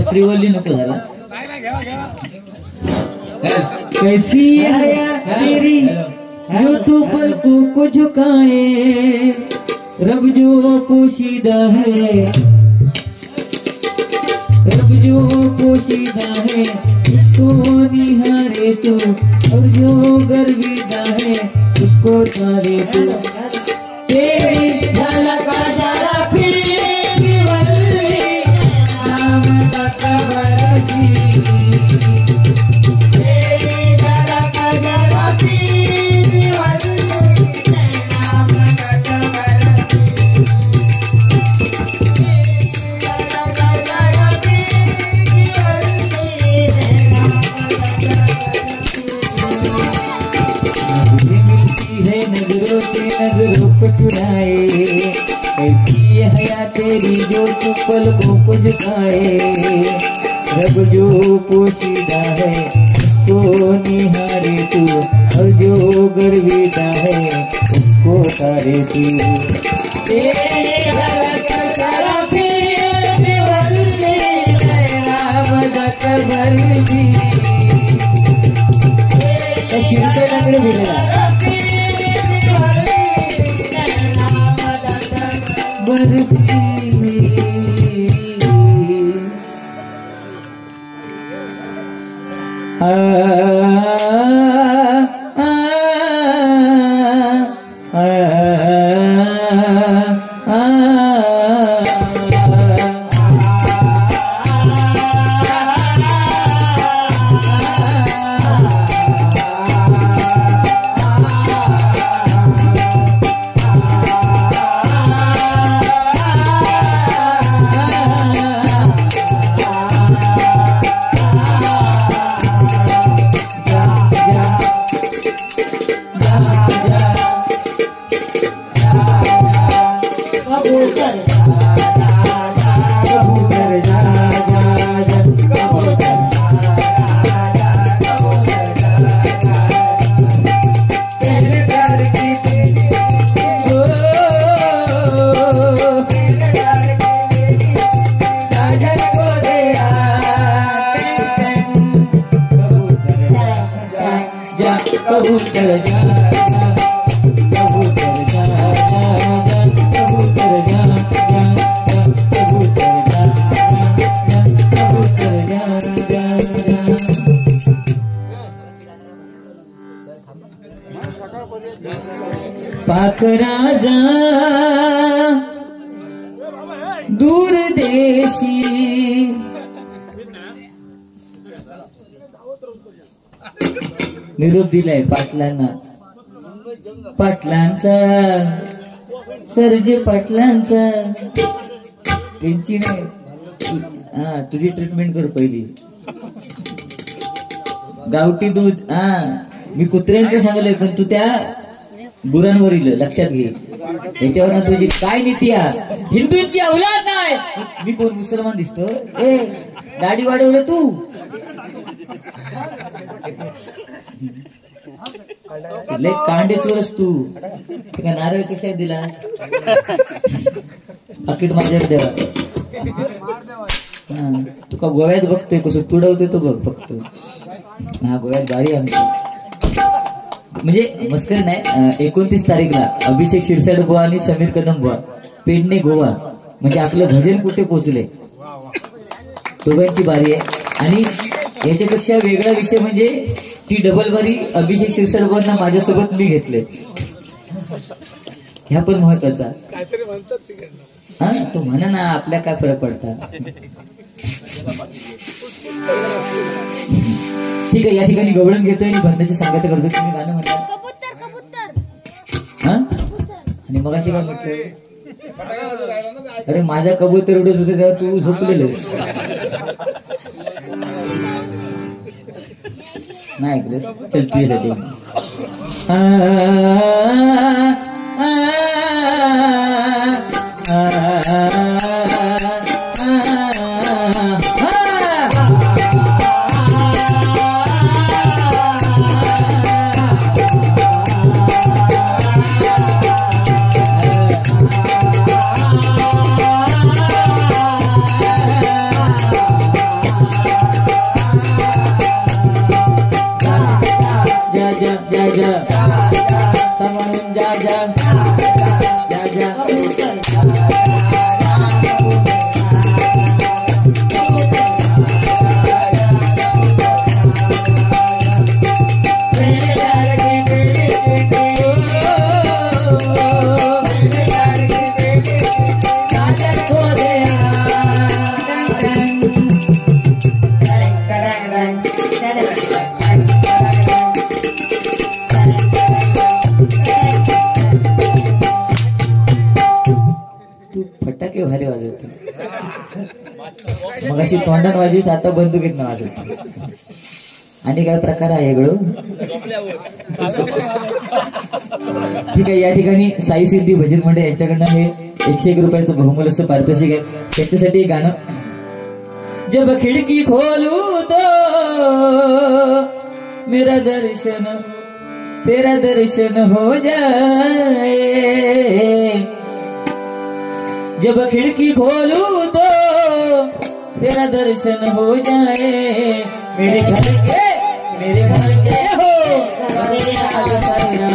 श्रीवल्ली नको झाला. कैसी है तेरी जो तू पलकों को झुकाए, रब जो पोशीदा है, रब जो पोशीदा है उसको निहारे तू, और जो गर्विदा है उसको तारे तू. तेरी झलक सारा फिर नाम का कबर जी, तेरी झलक सारा फिर नाम का कबर नजरों से नजरों को चुराए. ऐसी हया तेरी जो तू पलकों को झुकाए, रब जो पोशीदा है उसको निहारे तू, और जो गर्विदा है उसको तारे तू. शिवसेनाकडे दिलेला पाक राजा दूर देशी, निरोप दिलाय पाटलांना. पाटलांचा सरजे पाटलांचा त्यांची नाही. हा तुझी ट्रीटमेंट कर पहिली. गावठी दूध मी कुत्र्यांचं सांगलंय, पण तू त्या गुरांवरील लक्षात घे. याच्यावर तुझी काय नीती आहे? हिंदूंची औलाद नाही. मी कोण मुसलमान दिसतो? ए दाढी वाढवलं तू. लय कांडे चोरस तू. नारळ कशा दिला? पाकिट माझ्यावर देवा. तुका गोव्यात बघतोय कसं तुडवतोय तो बघ फक्त. हा गोव्यात गाडी आमची म्हणजे मस्करी नाही. 29 तारीखला अभिषेक शिरसाट बुवा आणि समीर कदम बुवा पेडणे गोवा. म्हणजे आपलं भजन कुठे पोहोचले दोघांची बारी आहे. आणि याच्यापेक्षा वेगळा विषय म्हणजे ती डबल बारी अभिषेक शिरसाट बुवांना माझ्यासोबत मी घेतले. ह्या पण महत्वाचा. हा तो म्हणा ना आपल्या काय फरक पडता. ठीक आहे. या ठिकाणी गवळण घेतोय आणि बंदाची सांगत करतोय. तुम्ही गाणं म्हणता हा. आणि मग अशी काय म्हटलं? अरे माझा कबूतर उडत होते तेव्हा तू झोपलेलंस नाही ऐकलंस. चल तुझ्यासाठी वाजवतो. मग अशी तोंडात वाजवीस, आता बंदुकीत न वाजवतो. आणि काय प्रकार आहे गडो. ठीक आहे, या ठिकाणी साई सिद्धी भजन मंडळ यांच्याकडनं हे 101 रुपयाचं बहुमूल्य पारितोषिक आहे. त्यांच्यासाठी गाणं. जब खिड़की खोलू तो मेरा दर्शन तेरा दर्शन हो जाए. जब खिड़की खोलू तो तेरा दर्शन हो जाए. मेरे घर के हो मेरे आगे सारा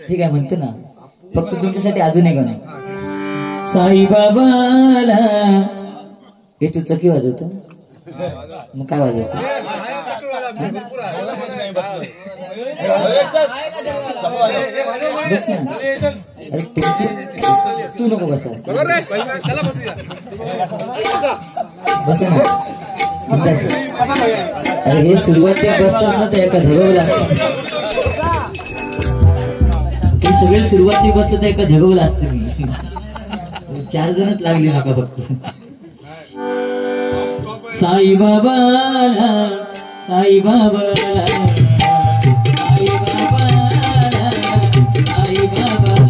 ठीक आहे म्हणतो ना. फक्त तुमच्यासाठी अजून एक गाणं. साईबाबाला हे तू चकी वाजवतो मग काय वाजवतो. बस ना. अरे तुमची तू नको बसा. बस ना. अरे हे सुरुवातीला बसतात ना तर एका धगवला सगळे सुरुवाती बसत एका धगवला असते. मी 4 जणच लागली नका फक्त. साईबाबाला साईबाबाला साईबाबाला साईबाबाला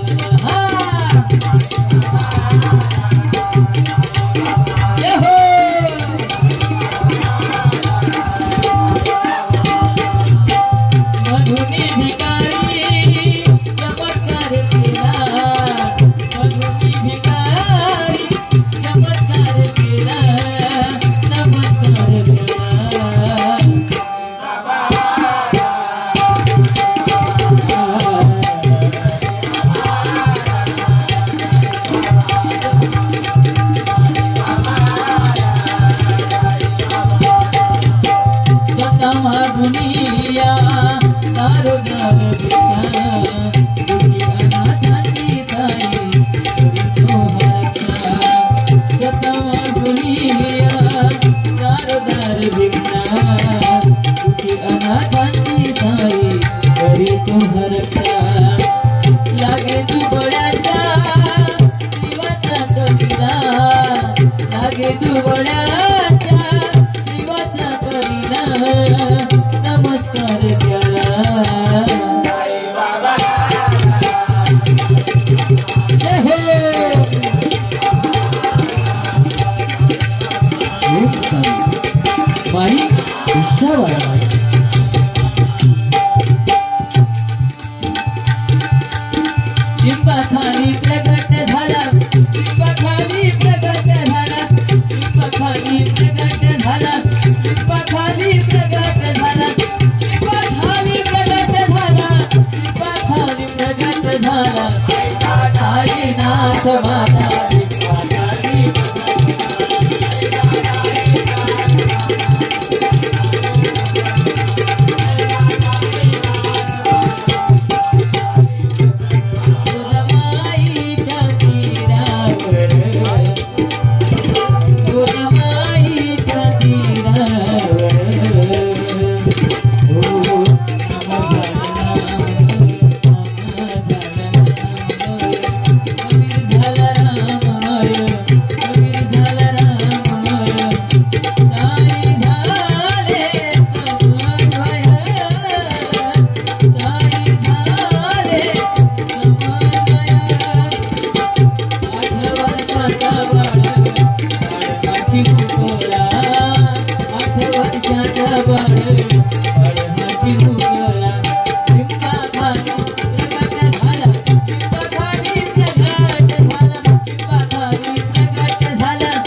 झाला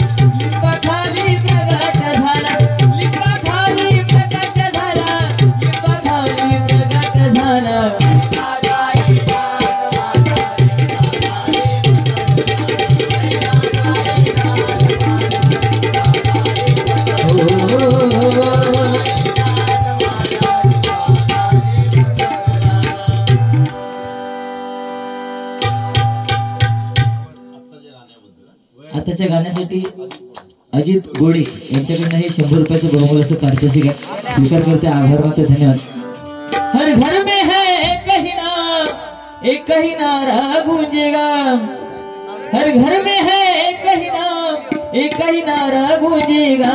गाण्यासाठी अजित गोडे यांच्याकडनं हे 100 रुपयाचं बहुमूल्य असं पारितोषिक आहे, स्वीकार करते, आभार मानतो, धन्यवाद। हर घर में है एक ही नारा गूंजेगा, हर घर में है एक ही नारा गूंजेगा,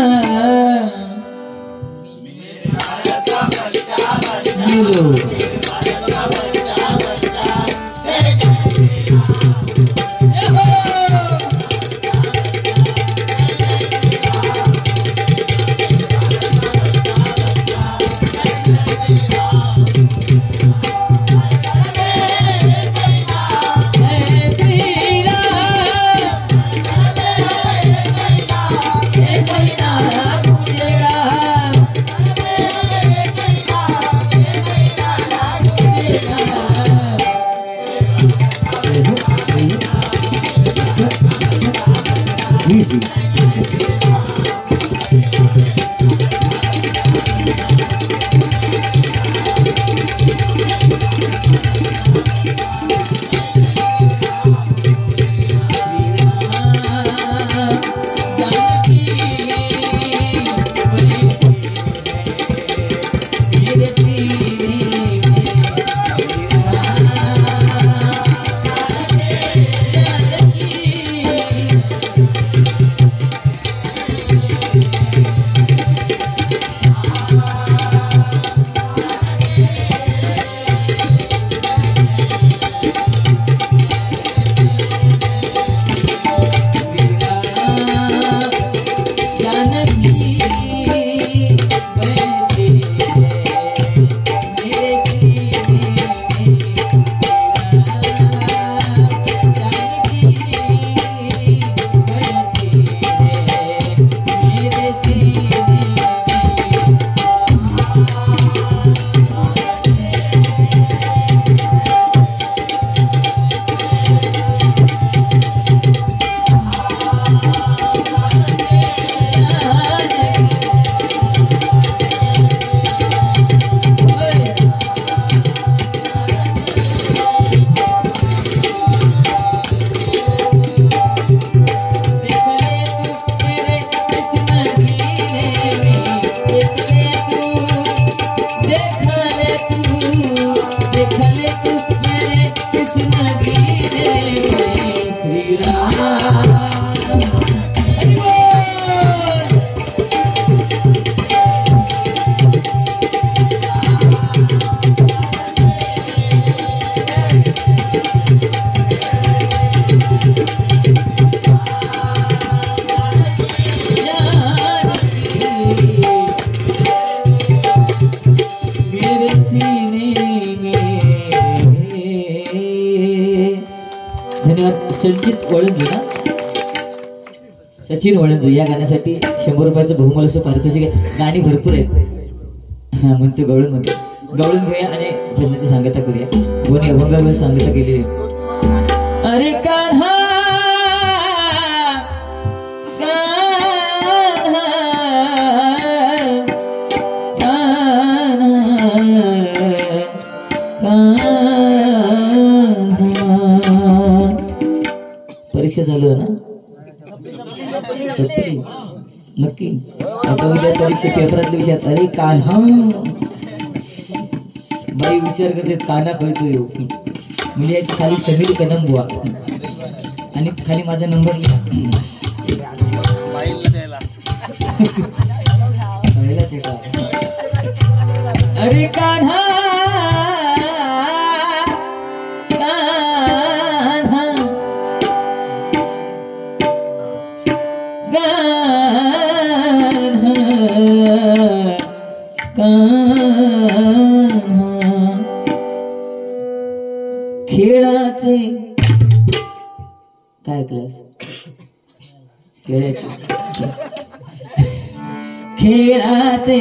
सचिन वळंजू या गाण्यासाठी 100 रुपयाचं बहुमूल्य असं पारितोषिक आहे। गाणी भरपूर आहेत, हा म्हणतो गवळून घेऊया आणि भजनाची सांगता करूया। कोणी अभंगावर सांगता केली। अरे कान्हा परीक्षा चालू आहे ना, नक्की आता उद्या परीक्षा पेपरातल्या विषयात अरे कान्हा बाई विचार करते कान्हा कळतोय म्हणजे याची खाली समीर कदम बुवा आणि खाली माझा नंबर अरे कान्हा खेळाचे काय क्लास खेळाचे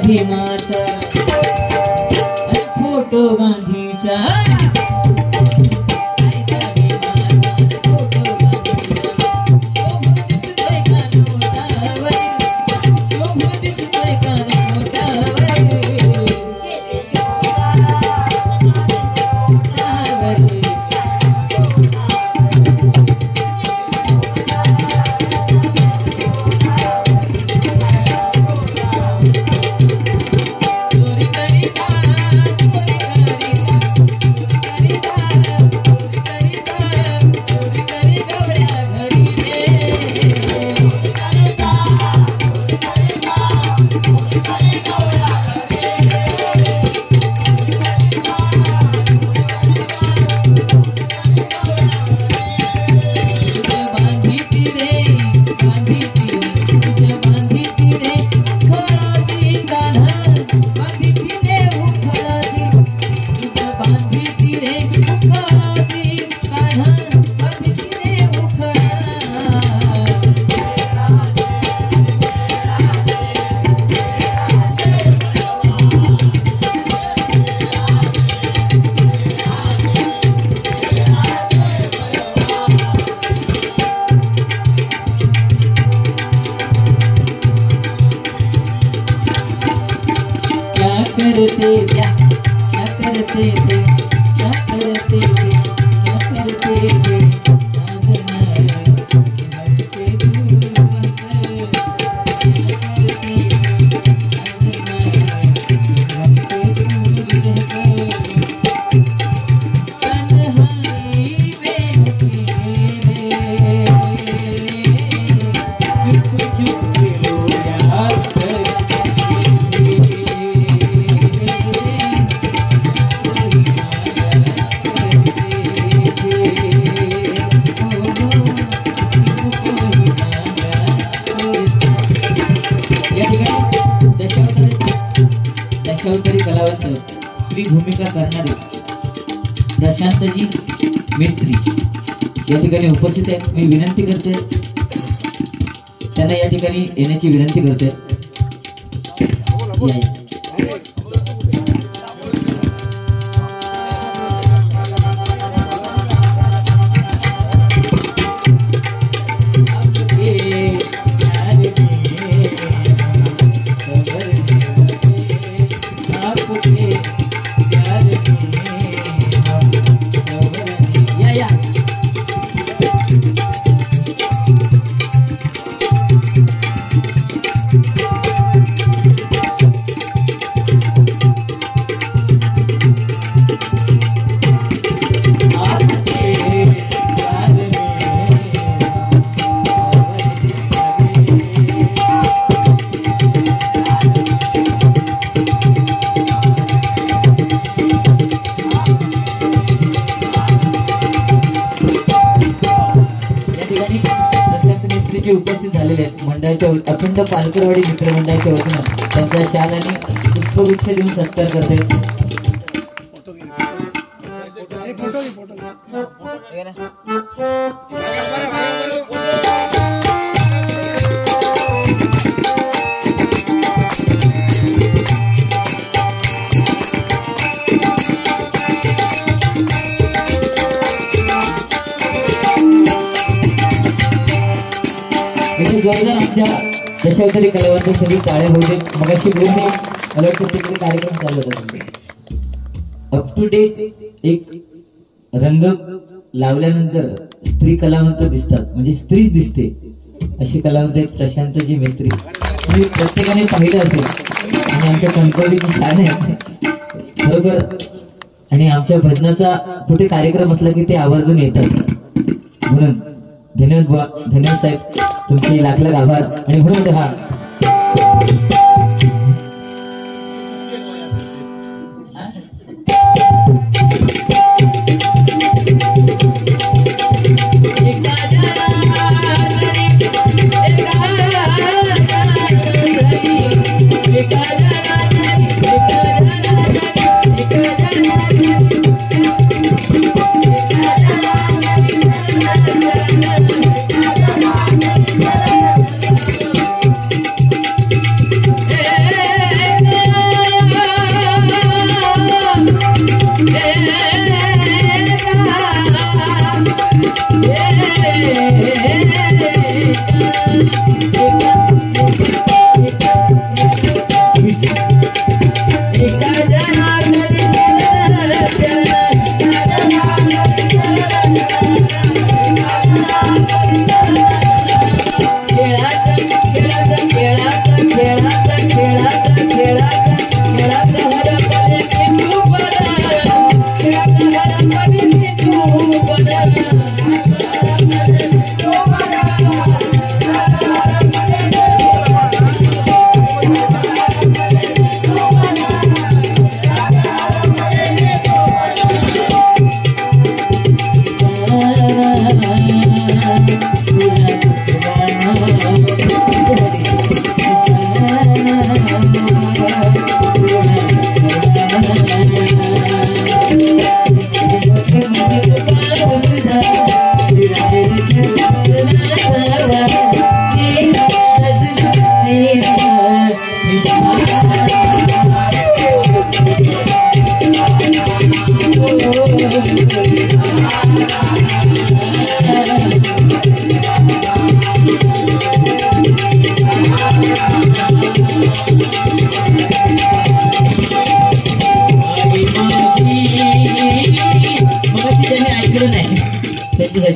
भीमाचा फोटो गांधीचा स्त्री भूमिका करणारे प्रशांतजी मिस्त्री या ठिकाणी उपस्थित आहेत। मी विनंती करते त्यांना या ठिकाणी येण्याची विनंती करते। उपस्थित झालेले आहेत। मंडळाच्या अखंड पालकरवाडी मित्रमंडळाच्या वतीनं त्यांचा शाल आणि पुष्पगुच्छ देऊन सत्कार करते। जोरदार आमच्या दशावतारी कलावंत सगळी टाळे होते। मगाशी बोलणे मला वाटतं तिकडे कार्यक्रम चालू होता। अप टू डेट एक रंग लावल्यानंतर स्त्री कलावंत दिसतात, म्हणजे स्त्री दिसते अशी कलावंत आहेत प्रशांतजी मिस्त्री। तुम्ही प्रत्येकाने पाहिलं असेल आणि आमच्या कणकवलीची शान आहे खरोखर। आणि आमच्या भजनाचा कुठे कार्यक्रम असला की ते आवर्जून येतात, म्हणून धन्यवाद बुवा, धन्यवाद साहेब, तुमचे लाख लाख आभार। आणि म्हणून हा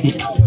माहिती